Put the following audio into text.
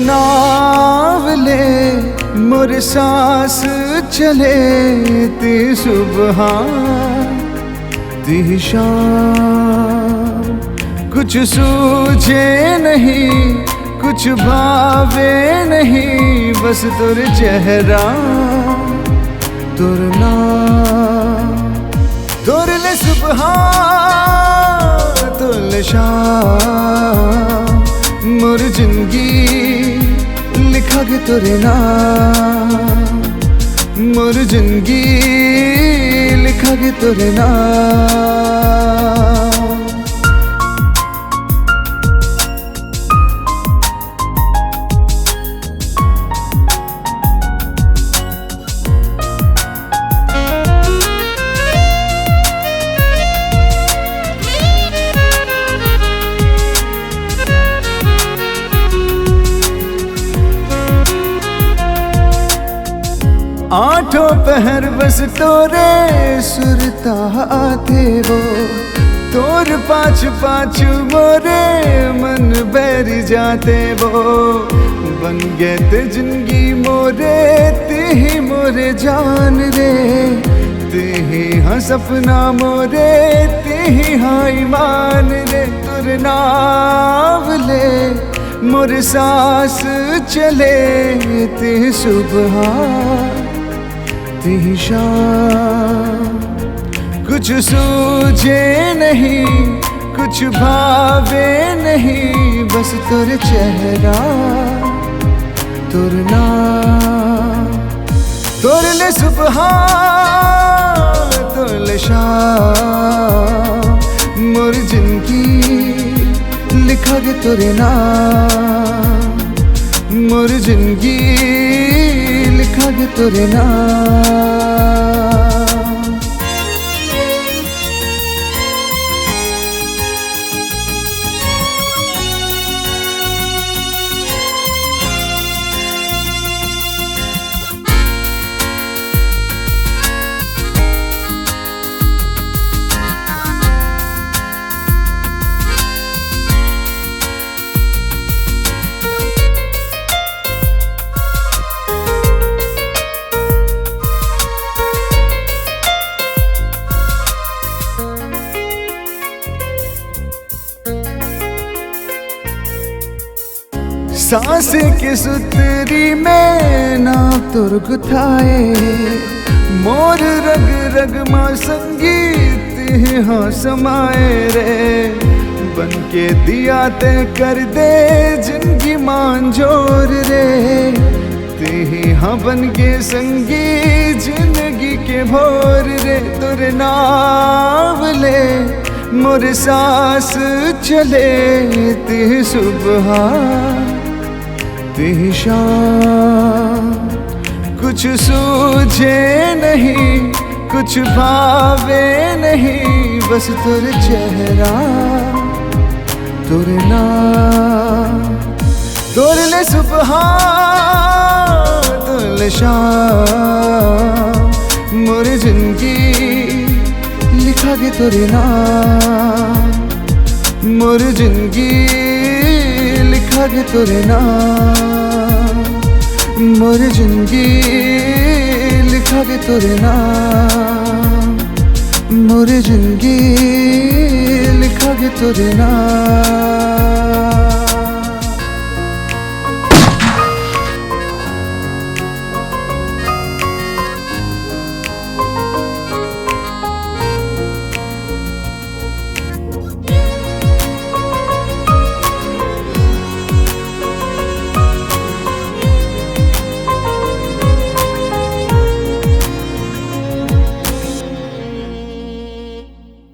नावले मोर सांस चले ती सुबह ती शाम। कुछ सूझे नहीं कुछ भावे नहीं, बस तुर चेहरा तुर नाम। तुरले सुबह तुरले शाम, मोर जिंदगी लिखा के तुरे नाम। मोर जिंदगी लिखा के तुरे नाम। आठों पहर बस तोरे सुरता थे वो, तोर पाँच पाँच मोरे मन बैरी जाते वो। बन गए ते जिंदगी मोरे तेही मोरे जान रे, तेही हाँ सपना मोरे तेही हाँ ईमान रे। तुर नावले मोर सांस चले ते सुबह ती शाम। कुछ सूझे नहीं कुछ भावे नहीं, बस तुर चेहरा तुर नाम। तुरले सुबह तुरले शाम, मोर जिंदगी लिखा के तुरे नाम। मोर जिंदगी लिखा के तुरे नाम। सांसें के सुतरी में नाम तुर गुथाए, मोर रग रग माँ संगीत हाँ समाए रे। बन के दिया ते कर दे जिंदगी मांझोर रे, तेही हाँ बन के संगी जिंदगी के भोर रे। तुर नावले मोर सांस चले ते सुबह ती शाम। कुछ सूझे नहीं कुछ भावे नहीं, बस तुर चेहरा तुर नाम। तुरले सुबह तुरले शाम, मोर जिंदगी लिखा के तुरे नाम। मोर जिंदगी लिखा के तुरे नाम। मोर जिंदगी लिखा के तुरे नाम। मोर जिंदगी लिखा के तुरे नाम।